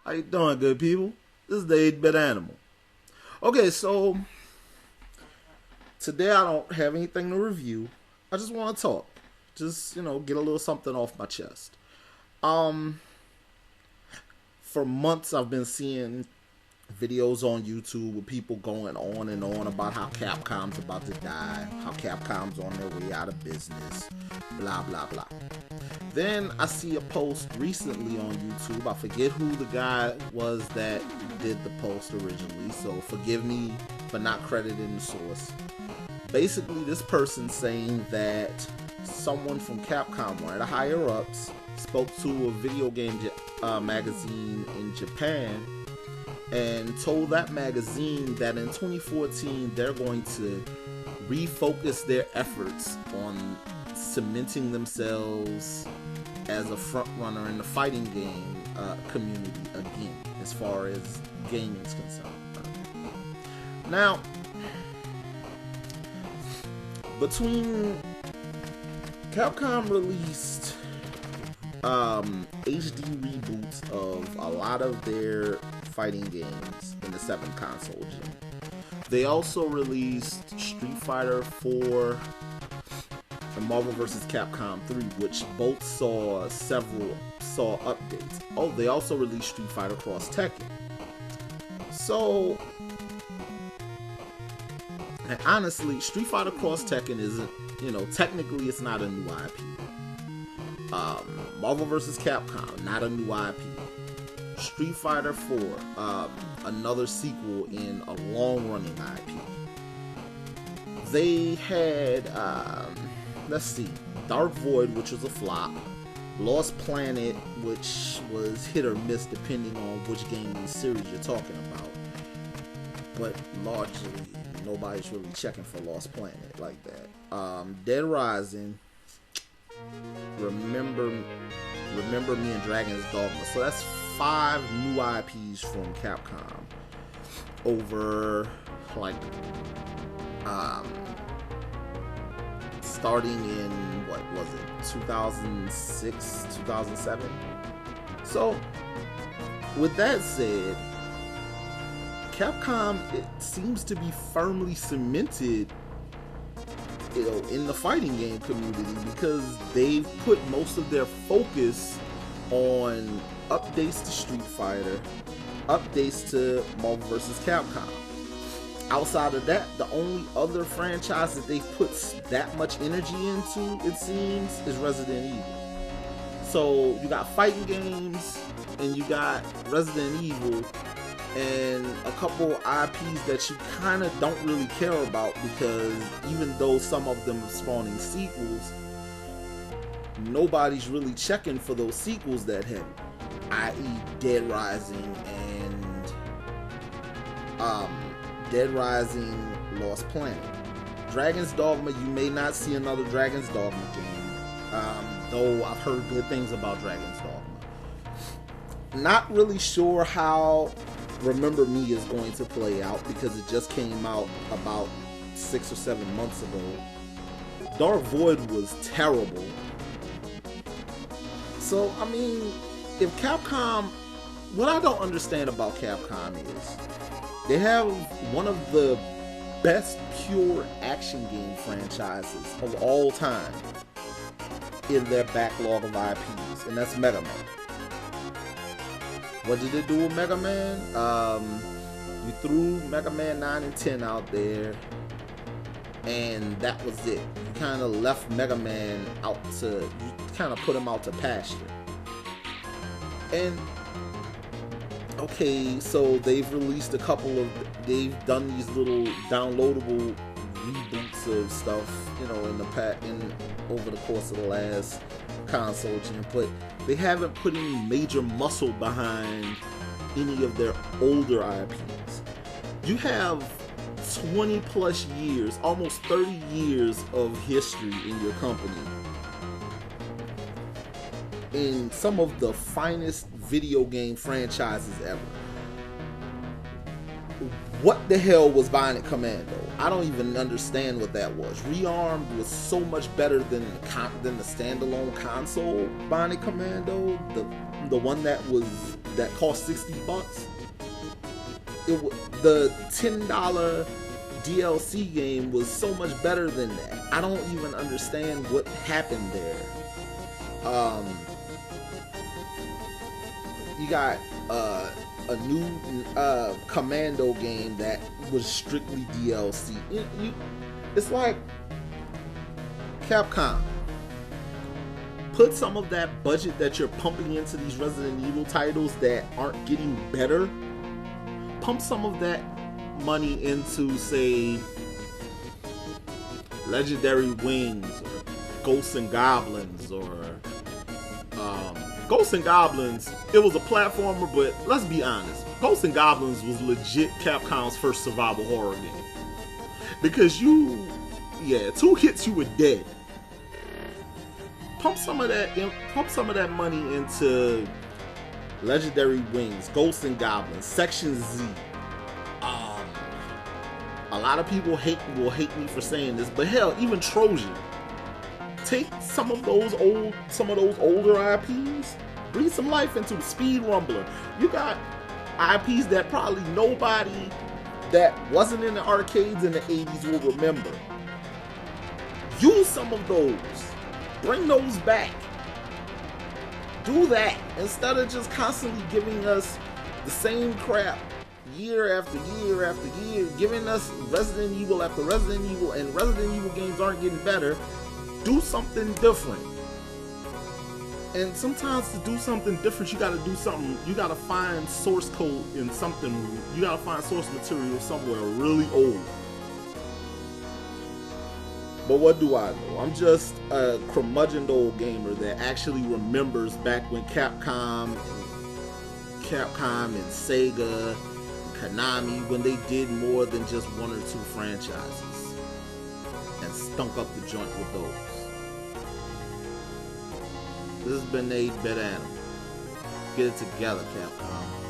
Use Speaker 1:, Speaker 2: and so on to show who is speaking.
Speaker 1: How you doing, good people? This is the 8-Bit Animal. Okay, so today I don't have anything to review. I just want to talk. Just, get a little something off my chest. For months I've been seeing videos on YouTube with people going on and on about how Capcom's about to die, how Capcom's on their way out of business, blah blah blah. Then I see a post recently on YouTube. I forget who the guy was that did the post originally, so forgive me for not crediting the source. Basically, this person saying that someone from Capcom, one of the higher ups, spoke to a video game magazine in Japan and told that magazine that in 2014 they're going to refocus their efforts on cementing themselves as a front runner in the fighting game community again, as far as gaming is concerned. Now, between Capcom released HD reboots of a lot of their fighting games in the 7 console gen. They also released Street Fighter 4 and Marvel vs. Capcom 3, which both saw updates. Oh, they also released Street Fighter Cross Tekken. So, and honestly, Street Fighter Cross Tekken isn't, technically it's not a new IP. Marvel vs. Capcom, not a new IP. Street Fighter 4, another sequel in a long-running IP. They had, let's see, Dark Void, which was a flop. Lost Planet, which was hit or miss depending on which game in the series you're talking about. But largely, nobody's really checking for Lost Planet like that. Dead Rising, Remember Me, and Dragon's Dogma. So that's 5 new IPs from Capcom over starting in, what was it, 2006, 2007? So, with that said, Capcom, it seems to be firmly cemented in the fighting game community because they've put most of their focus on updates to Street Fighter, updates to Marvel vs. Capcom. Outside of that, the only other franchise that they've put that much energy into, it seems, is Resident Evil. So you got fighting games, and you got Resident Evil, and a couple IPs that you kind of don't really care about because even though some of them are spawning sequels, nobody's really checking for those sequels that heavy, i.e. Dead Rising and Lost Planet. Dragon's Dogma, you may not see another Dragon's Dogma game, though I've heard good things about Dragon's Dogma. Not really sure how Remember Me is going to play out because it just came out about 6 or 7 months ago. Dark Void was terrible. So, I mean, if Capcom, what I don't understand about Capcom is they have one of the best pure action game franchises of all time in their backlog of IPs, and that's Mega Man. What did it do with Mega Man? You threw Mega Man 9 and 10 out there, and that was it. You kind of left Mega Man you kind of put him out to pasture. And, okay, so they've released they've done these little downloadable reboots of stuff, over the course of the last console gen, but they haven't put any major muscle behind any of their older IPs. You have 20 plus years, almost 30 years of history in your company, in some of the finest video game franchises ever. What the hell was Bionic Commando? I don't even understand what that was. Rearmed was so much better than the standalone console Bionic Commando, the one that was that cost $60. The $10 DLC game was so much better than that. I don't even understand what happened there. You got a new Commando game that was strictly DLC. It's like Capcom. Put some of that budget that you're pumping into these Resident Evil titles that aren't getting better, pump some of that money into, say, Legendary Wings or Ghosts and Goblins or Ghosts and Goblins. It was a platformer, but let's be honest, Ghosts and Goblins was legit Capcom's first survival horror game. Because 2 hits you were dead. Pump some of that money into Legendary Wings, Ghosts and Goblins, Section Z. A lot of people will hate me for saying this, but hell, even Trojan. Take some of those older IPs, breathe some life into the Speed Rumbler. You got IPs that probably nobody that wasn't in the arcades in the 80s will remember. Use some of those. Bring those back. Do that instead of just constantly giving us the same crap year after year after year, giving us Resident Evil after Resident Evil, and Resident Evil games aren't getting better. Do something different. And sometimes to do something different, you gotta do something, you gotta find source code in something, you gotta find source material somewhere really old. But what do I know? I'm just a curmudgeoned old gamer that actually remembers back when Capcom and Sega, Konami, when they did more than just 1 or 2 franchises and stunk up the joint with those. This has been 8-Bit Animal. Get it together, Capcom.